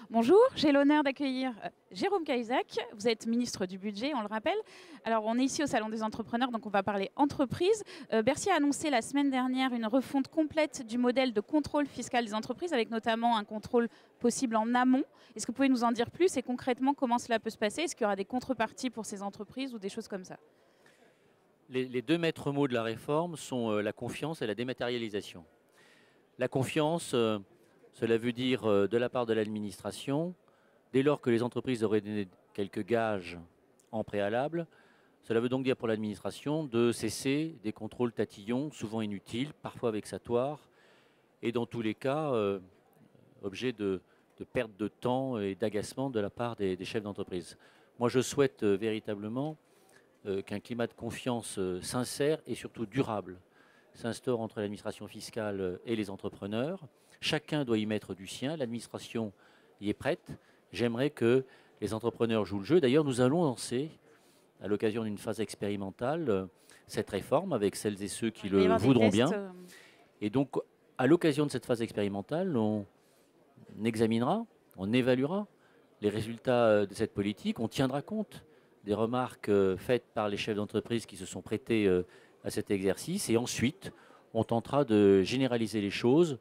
Bonjour, j'ai l'honneur d'accueillir Jérôme Cahuzac. Vous êtes ministre du Budget, on le rappelle. Alors, on est ici au Salon des entrepreneurs, donc on va parler entreprise. Bercy a annoncé la semaine dernière une refonte complète du modèle de contrôle fiscal des entreprises, avec notamment un contrôle possible en amont. Est-ce que vous pouvez nous en dire plus et concrètement comment cela peut se passer? Est-ce qu'il y aura des contreparties pour ces entreprises ou des choses comme ça? Les deux maîtres mots de la réforme sont la confiance et la dématérialisation. La confiance, cela veut dire de la part de l'administration, dès lors que les entreprises auraient donné quelques gages en préalable, cela veut donc dire pour l'administration de cesser des contrôles tatillons, souvent inutiles, parfois vexatoires, et dans tous les cas, objet de perte de temps et d'agacement de la part des chefs d'entreprise. Moi, je souhaite véritablement qu'un climat de confiance sincère et surtout durable s'instaure entre l'administration fiscale et les entrepreneurs. Chacun doit y mettre du sien, l'administration y est prête. J'aimerais que les entrepreneurs jouent le jeu. D'ailleurs, nous allons lancer, à l'occasion d'une phase expérimentale, cette réforme avec celles et ceux qui le voudront bien. Et donc, à l'occasion de cette phase expérimentale, on examinera, on évaluera les résultats de cette politique, on tiendra compte des remarques faites par les chefs d'entreprise qui se sont prêtés à cet exercice. Et ensuite, on tentera de généraliser les choses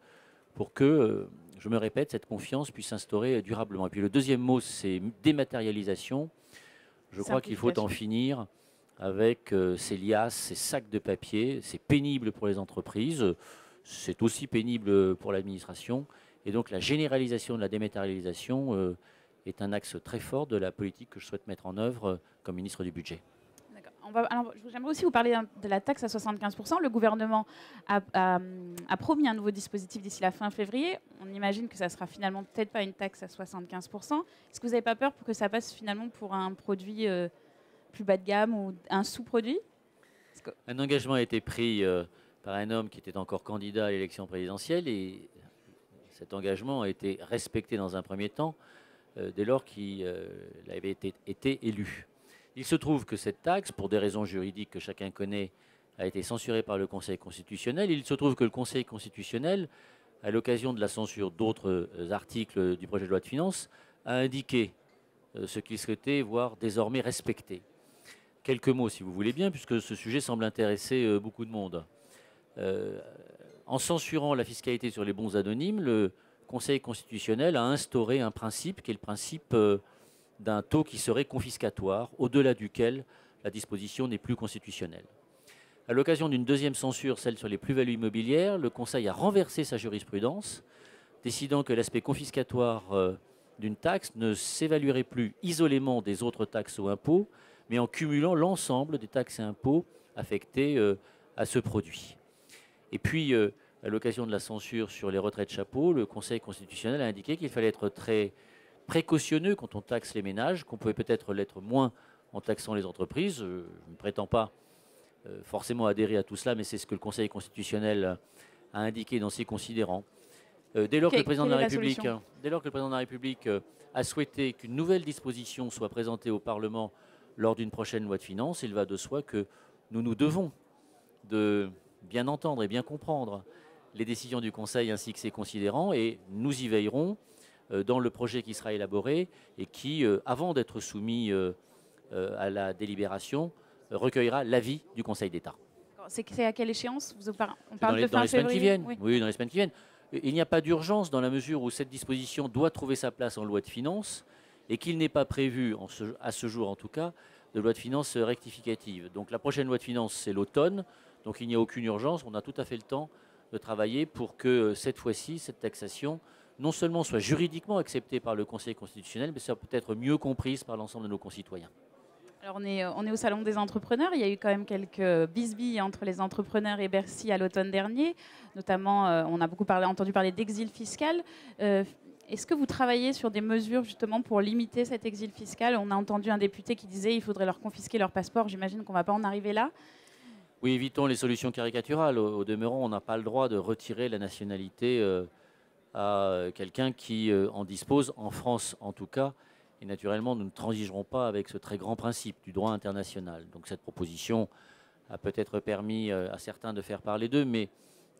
pour que, je me répète, cette confiance puisse s'instaurer durablement. Et puis le deuxième mot, c'est dématérialisation. Je crois qu'il faut en finir avec ces liasses, ces sacs de papier. C'est pénible pour les entreprises, c'est aussi pénible pour l'administration. Et donc la généralisation de la dématérialisation est un axe très fort de la politique que je souhaite mettre en œuvre comme ministre du Budget. J'aimerais aussi vous parler de la taxe à 75%. Le gouvernement a promis un nouveau dispositif d'ici la fin février. On imagine que ça sera finalement peut-être pas une taxe à 75%. Est-ce que vous n'avez pas peur pour que ça passe finalement pour un produit plus bas de gamme ou un sous-produit? Un engagement a été pris par un homme qui était encore candidat à l'élection présidentielle et cet engagement a été respecté dans un premier temps dès lors qu'il avait été élu. Il se trouve que cette taxe, pour des raisons juridiques que chacun connaît, a été censurée par le Conseil constitutionnel. Il se trouve que le Conseil constitutionnel, à l'occasion de la censure d'autres articles du projet de loi de finances, a indiqué ce qu'il souhaitait voir désormais respecté. Quelques mots, si vous voulez bien, puisque ce sujet semble intéresser beaucoup de monde. En censurant la fiscalité sur les bons anonymes, le Conseil constitutionnel a instauré un principe qui est le principe d'un taux qui serait confiscatoire, au-delà duquel la disposition n'est plus constitutionnelle. À l'occasion d'une deuxième censure, celle sur les plus-values immobilières, le Conseil a renversé sa jurisprudence, décidant que l'aspect confiscatoire d'une taxe ne s'évaluerait plus isolément des autres taxes ou impôts, mais en cumulant l'ensemble des taxes et impôts affectés à ce produit. Et puis, à l'occasion de la censure sur les retraites chapeaux, le Conseil constitutionnel a indiqué qu'il fallait être très précautionneux quand on taxe les ménages, qu'on pouvait peut-être l'être moins en taxant les entreprises. Je ne prétends pas forcément adhérer à tout cela, mais c'est ce que le Conseil constitutionnel a indiqué dans ses considérants. Dès lors que le président de la République a souhaité qu'une nouvelle disposition soit présentée au Parlement lors d'une prochaine loi de finances, il va de soi que nous nous devons de bien entendre et bien comprendre les décisions du Conseil ainsi que ses considérants, et nous y veillerons dans le projet qui sera élaboré et qui, avant d'être soumis à la délibération, recueillera l'avis du Conseil d'État. C'est à quelle échéance? On parle de dans les semaines qui viennent. Oui. Oui, dans les semaines qui viennent. Il n'y a pas d'urgence dans la mesure où cette disposition doit trouver sa place en loi de finances et qu'il n'est pas prévu, à ce jour en tout cas, de loi de finances rectificative. Donc la prochaine loi de finances, c'est l'automne, donc il n'y a aucune urgence. On a tout à fait le temps de travailler pour que cette fois-ci, cette taxation, non seulement soit juridiquement acceptée par le Conseil constitutionnel, mais soit peut-être mieux comprise par l'ensemble de nos concitoyens. Alors on est au Salon des entrepreneurs. Il y a eu quand même quelques bisbilles entre les entrepreneurs et Bercy à l'automne dernier. Notamment, on a beaucoup entendu parler d'exil fiscal. Est-ce que vous travaillez sur des mesures justement pour limiter cet exil fiscal? On a entendu un député qui disait qu'il faudrait leur confisquer leur passeport. J'imagine qu'on ne va pas en arriver là. Oui, évitons les solutions caricaturales. Au demeurant, on n'a pas le droit de retirer la nationalité à quelqu'un qui en dispose, en France en tout cas. Et naturellement, nous ne transigerons pas avec ce très grand principe du droit international. Donc cette proposition a peut-être permis à certains de faire parler d'eux, mais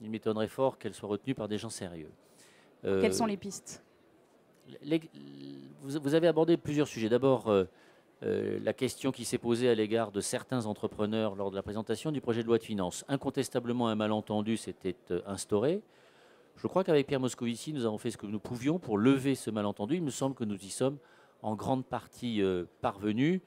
il m'étonnerait fort qu'elle soit retenue par des gens sérieux. Quelles sont les pistes? les- vous avez abordé plusieurs sujets. D'abord, la question qui s'est posée à l'égard de certains entrepreneurs lors de la présentation du projet de loi de finances. Incontestablement, un malentendu s'était instauré. Je crois qu'avec Pierre Moscovici, nous avons fait ce que nous pouvions pour lever ce malentendu. Il me semble que nous y sommes en grande partie parvenus,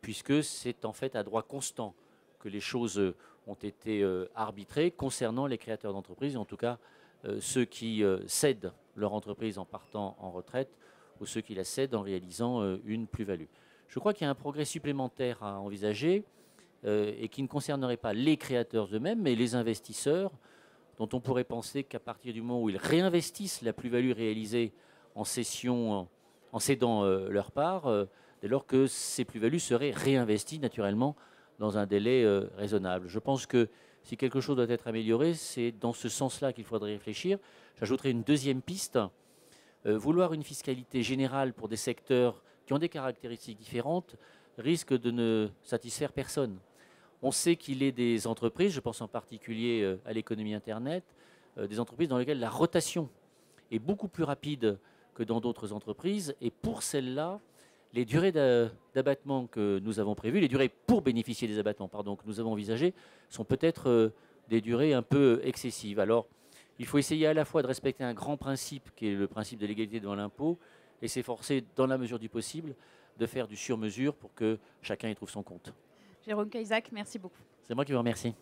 puisque c'est en fait à droit constant que les choses ont été arbitrées concernant les créateurs d'entreprises, en tout cas ceux qui cèdent leur entreprise en partant en retraite ou ceux qui la cèdent en réalisant une plus-value. Je crois qu'il y a un progrès supplémentaire à envisager et qui ne concernerait pas les créateurs eux-mêmes, mais les investisseurs, dont on pourrait penser qu'à partir du moment où ils réinvestissent la plus-value réalisée en cession, en cédant leur part, dès lors que ces plus-values seraient réinvesties naturellement dans un délai raisonnable. Je pense que si quelque chose doit être amélioré, c'est dans ce sens-là qu'il faudrait réfléchir. J'ajouterai une deuxième piste. Vouloir une fiscalité générale pour des secteurs qui ont des caractéristiques différentes risque de ne satisfaire personne. On sait qu'il est des entreprises, je pense en particulier à l'économie Internet, des entreprises dans lesquelles la rotation est beaucoup plus rapide que dans d'autres entreprises. Et pour celles-là, les durées d'abattement que nous avons prévues, les durées pour bénéficier des abattements, pardon, que nous avons envisagées, sont peut-être des durées un peu excessives. Alors, il faut essayer à la fois de respecter un grand principe, qui est le principe de l'égalité devant l'impôt, et s'efforcer, dans la mesure du possible, de faire du sur-mesure pour que chacun y trouve son compte. Jérôme Cahuzac, merci beaucoup. C'est moi qui vous remercie.